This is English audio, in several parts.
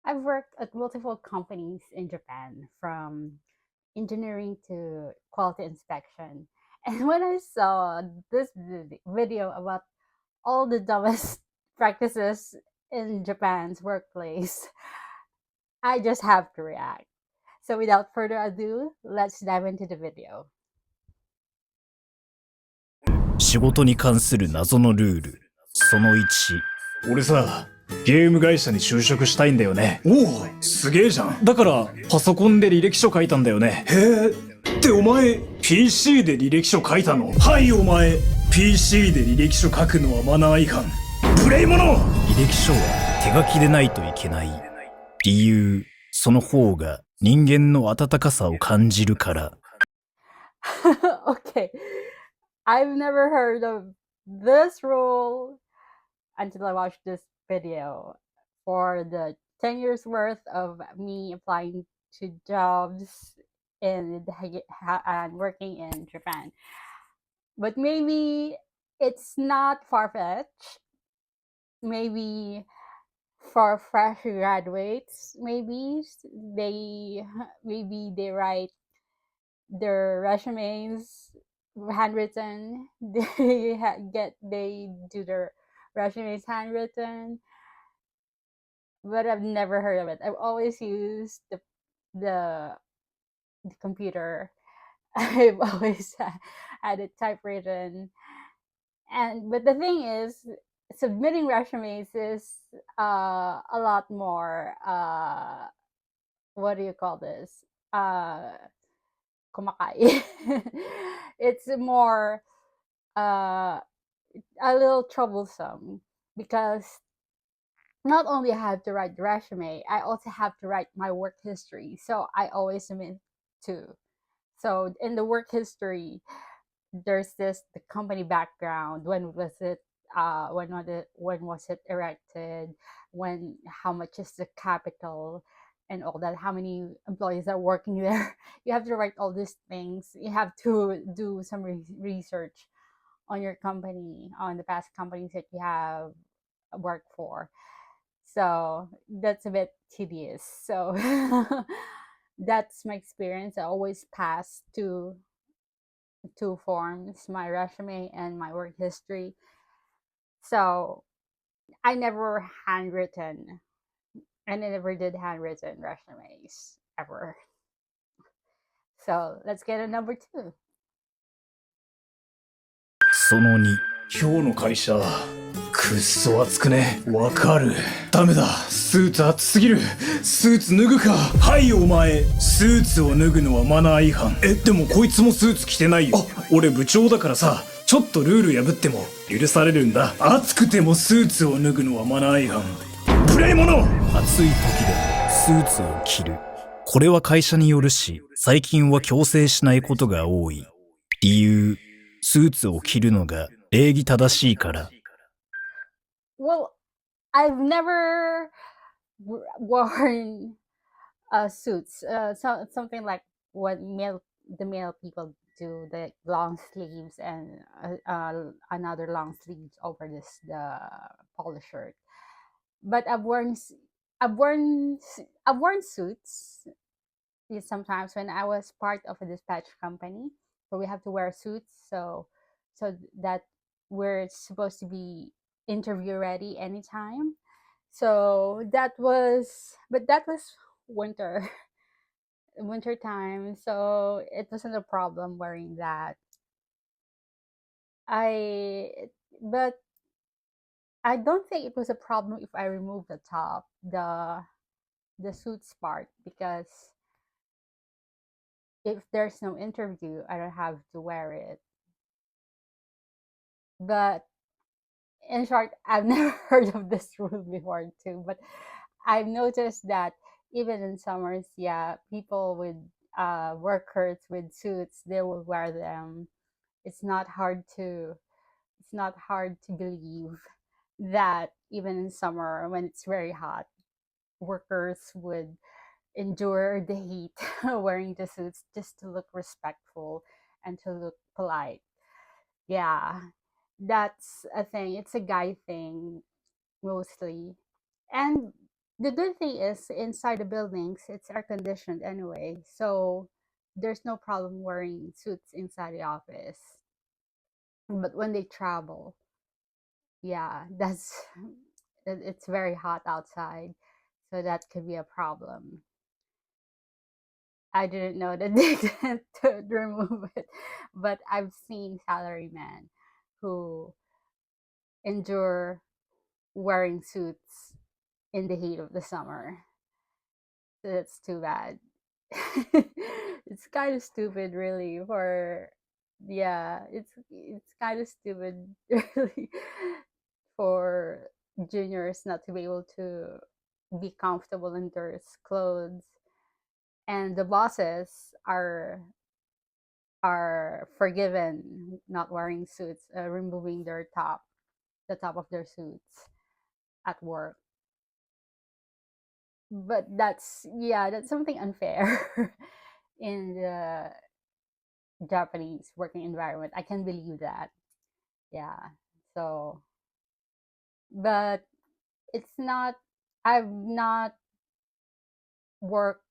I've worked at multiple companies in Japan, from engineering to quality inspection. And when I saw this video about all the dumbest practices in Japan's workplace, I just have to react. So without further ado, let's dive into the video. 仕事に関する謎のルール。その1。俺さ、ゲーム会社に就職したいんだよね。おお、すげえじゃん。だから、パソコンで履歴書書いたんだよね。へえ。ってお前、PC で履歴書書いたの？はいお前、PC で履歴書書くのはマナー違反。無礼者！履歴書は手書きでないといけない。理由、その方が人間の温かさを感じるから。Okay, I've never heard of this rule until I watched this video. For the 10 years worth of me applying to jobs and working in Japan. But maybe it's not far-fetched. Maybe for fresh graduates, maybe they write their resumes handwritten. They do their resumes handwritten, but I've never heard of it. I've always used the computer. I've always had it typewritten, but the thing is, submitting resumes is a lot more. What do you call this? Kumakai. It's more a little troublesome because not only I have to write the resume, I also have to write my work history. So I always submit two. So in the work history, there's the company background. When was it? When was it erected? How much is the capital? And all that, how many employees are working there. You have to write all these things. You have to do some research on your company, on the past companies that you have worked for. So that's a bit tedious. So that's my experience. I always pass two forms, my resume and my work history. So I never handwritten, and I never did handwritten resumes ever. So let's get a number 2. その2。今日の会社、くっそ暑くね。わかる。ダメだ。スーツ暑すぎる。スーツ脱ぐか。はいお前、スーツを脱ぐのはマナー違反。でもこいつもスーツ着てないよ。俺部長だからさ、ちょっとルール破っても許されるんだ。暑くてもスーツを脱ぐのはマナー違反。無礼者！暑い時でもスーツを着る。これは会社によるし、最近は強制しないことが多い。理由、スーツを着るのが礼儀正しいから。Well, I've never worn suits. Something like what the male people do, the long sleeves and another long sleeves over the polo shirt. But I've worn suits sometimes when I was part of a dispatch company where we have to wear suits, so that we're supposed to be interview ready anytime. So that was winter winter time, so it wasn't a problem wearing that. I But I don't think it was a problem if I removed the top, the suits part, because if there's no interview, I don't have to wear it. But in short, I've never heard of this rule before too. But I've noticed that even in summers, yeah, people with workers with suits, they will wear them. It's not hard to believe that even in summer when it's very hot, workers would endure the heat wearing the suits just to look respectful and to look polite. Yeah, that's a thing. It's a guy thing mostly. And The good thing is inside the buildings, it's air conditioned anyway, so there's no problem wearing suits inside the office. But when they travel, yeah, it's very hot outside, so that could be a problem. I didn't know that they could remove it, but I've seen salarymen who endure wearing suits in the heat of the summer. So that's too bad. It's kind of stupid, really. For yeah, it's kind of stupid, really, for juniors not to be able to be comfortable in their clothes, and the bosses are forgiven not wearing suits, removing the top of their suits at work. But that's, yeah, that's something unfair in the Japanese working environment. I can believe that. Yeah. So, but it's not. I've not worked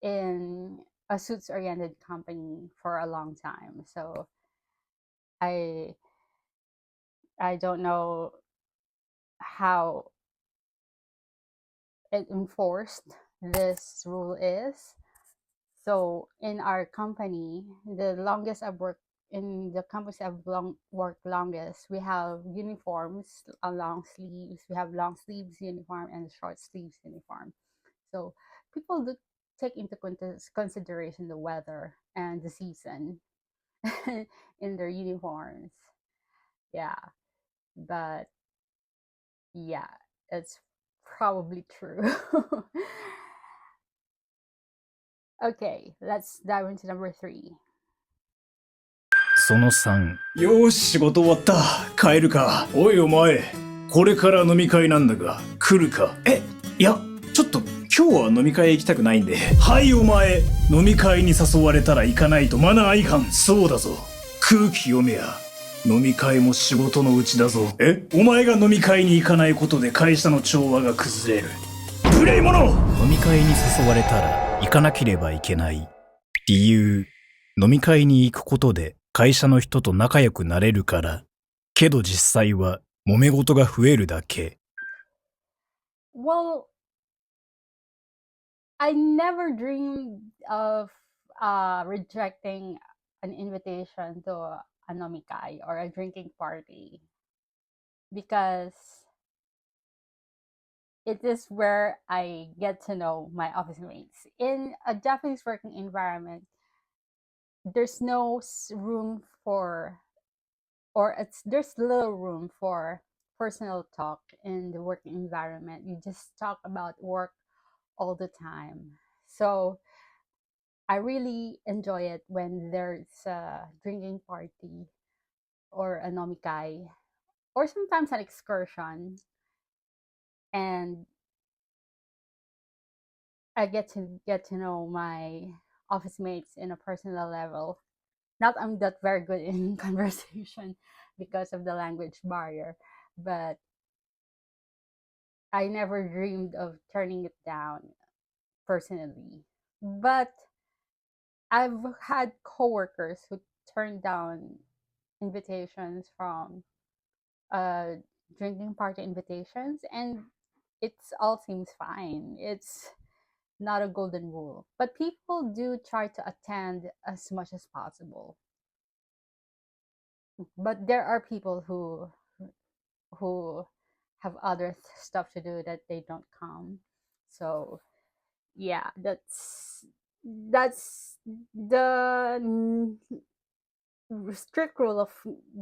in a suits oriented company for a long time, so I I don't know how it enforced this rule is. So in our company, the longest I've worked in the companies I've worked longest, we have uniforms, long sleeves. We have long sleeves uniform and short sleeves uniform. So people do take into consideration the weather and the season in their uniforms. Yeah, but yeah, it's probably true. Okay, let's dive into number 3. その3、よーし、仕事終わった。帰るか。おいお前、これから飲み会なんだが、来るか。いや、ちょっと今日は飲み会行きたくないんで。はいお前、飲み会に誘われたら行かないとマナー違反。そうだぞ。空気読めや。飲み会も仕事のうちだぞ。お前が飲み会に行かないことで会社の調和が崩れる。無礼者。飲み会に誘われたら行かなければいけない。理由、飲み会に行くことで会社の人と仲良くなれるから。けど実際は揉め事が増えるだけ。Well, I never dreamed of rejecting an invitation to a nomikai or a drinking party, because it is where I get to know my office mates. In a Japanese working environment, there's no room for, or there's little room for personal talk in the working environment. You just talk about work all the time. So I really enjoy it when there's a drinking party or a nomikai or sometimes an excursion, and I get to know my office mates in a personal level. Not I'm that very good in conversation because of the language barrier, but I never dreamed of turning it down personally. But I've had coworkers who turned down invitations from uh drinking party invitations, and it's all seems fine. It's not a golden rule, but people do try to attend as much as possible. But there are people who have other stuff to do that they don't come. So yeah, that's the strict rule of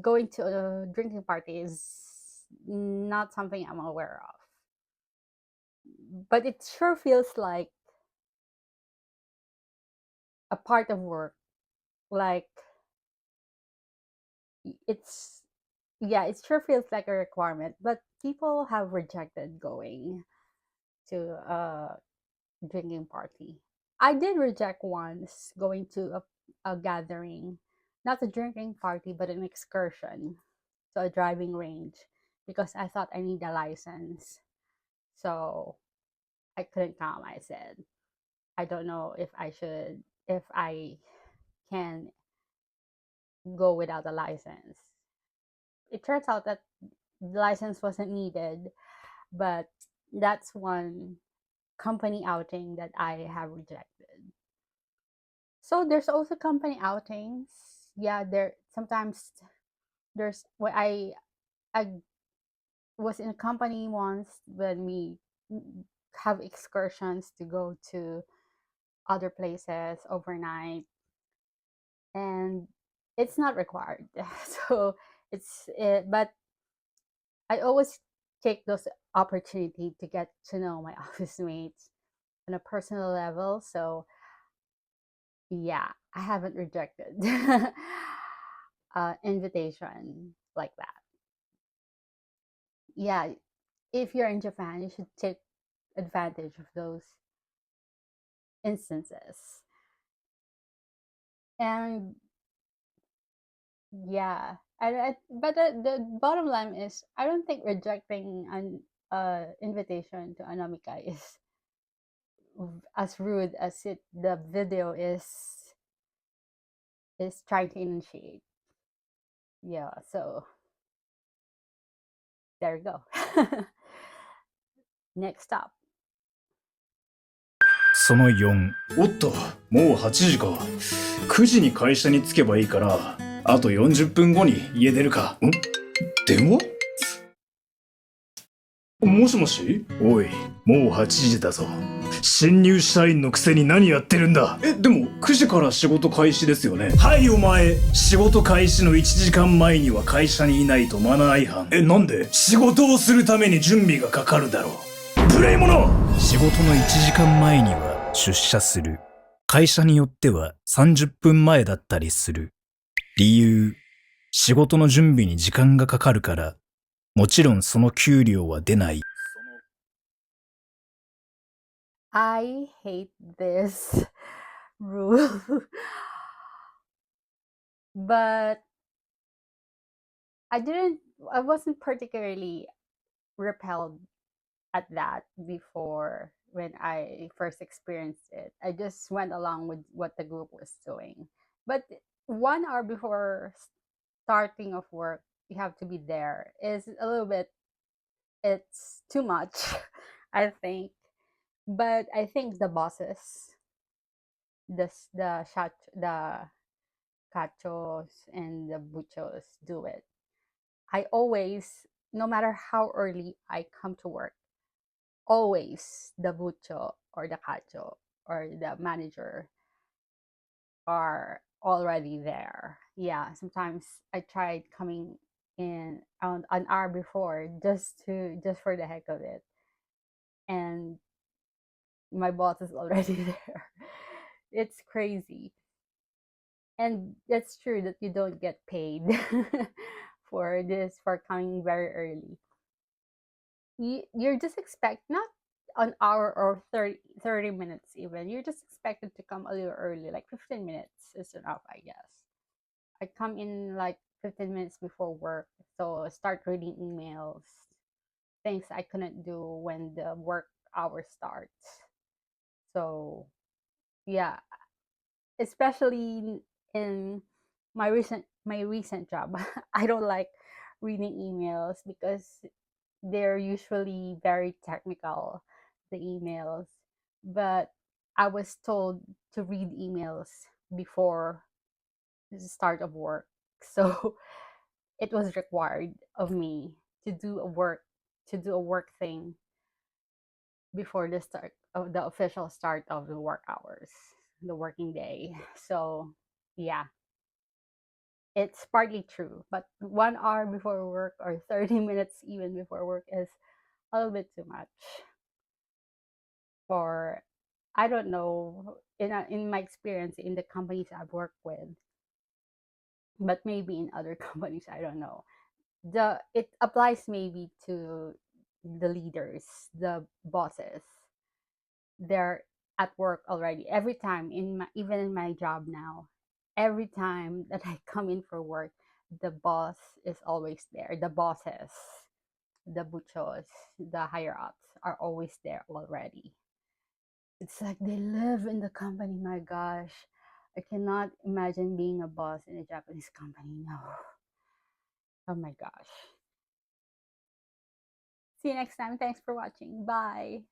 going to a drinking party is not something I'm aware of. But it sure feels like a part of work. Like it's yeah, it sure feels like a requirement. But people have rejected going to a drinking party. I did reject once going to a gathering, not a drinking party, but an excursion to a driving range because I thought I need a license. So I couldn't come. I said, I don't know if I can go without a license. It turns out that the license wasn't needed, but that's one company outing that I have rejected. So there's also company outings. Yeah, there sometimes there's when I was in a company once when we have excursions to go to other places overnight, and it's not required. So but I always take those opportunity to get to know my office mates on a personal level. So yeah, I haven't rejected invitation like that. Yeah, if you're in Japan, you should take advantage of those instances. And yeah, but the bottom line is, I don't think rejecting an invitation to Anamika is as rude as the video is trying to initiate. Yeah, so there you go. Next up. その4、おっと、もう8時か。9時に会社に着けばいいから、あと40分後に家出るか。電話？もしもし？おい、もう8時だぞ。新入社員のくせに何やってるんだ。でも9時から仕事開始ですよね。はいお前、仕事開始の1時間前には会社にいないとマナー違反。なんで？仕事をするために準備がかかるだろう。無礼者！仕事の1時間前には出社する。会社によっては30分前だったりする。理由、仕事の準備に時間がかかるから、もちろんその給料は出ない。I hate this rule. But I wasn't particularly repelled at that before when I first experienced it. I just went along with what the group was doing. But 1 hour before starting of work, you have to be there is a little bit, it's too much, I think. But I think the bosses, the cachos and the buchos do it. I always, no matter how early I come to work, always the bucho or the cacho or the manager are already there. Yeah, sometimes I tried coming in an hour before just for the heck of it, and my boss is already there. It's crazy. And that's true that you don't get paid for coming very early. You're just expect not an hour or 30 minutes even. You're just expected to come a little early, like 15 minutes is enough, I guess. I come in like 15 minutes before work, so start reading emails, things I couldn't do when the work hour starts. So yeah, especially in my recent job, I don't like reading emails because they're usually very technical, the emails. But I was told to read emails before the start of work. So it was required of me to do a work thing before the start of the official start of the work hours, the working day. So yeah, it's partly true. But 1 hour before work or 30 minutes even before work is a little bit too much. For I don't know, in my experience in the companies I've worked with, but maybe in other companies, I don't know. It applies maybe to the leaders, the bosses. They're at work already. Every time even in my job now, every time that I come in for work, the boss is always there. The bosses, the buchos, the higher ups are always there already. It's like they live in the company. My gosh, I cannot imagine being a boss in a Japanese company. No. Oh my gosh. See you next time. Thanks for watching. Bye.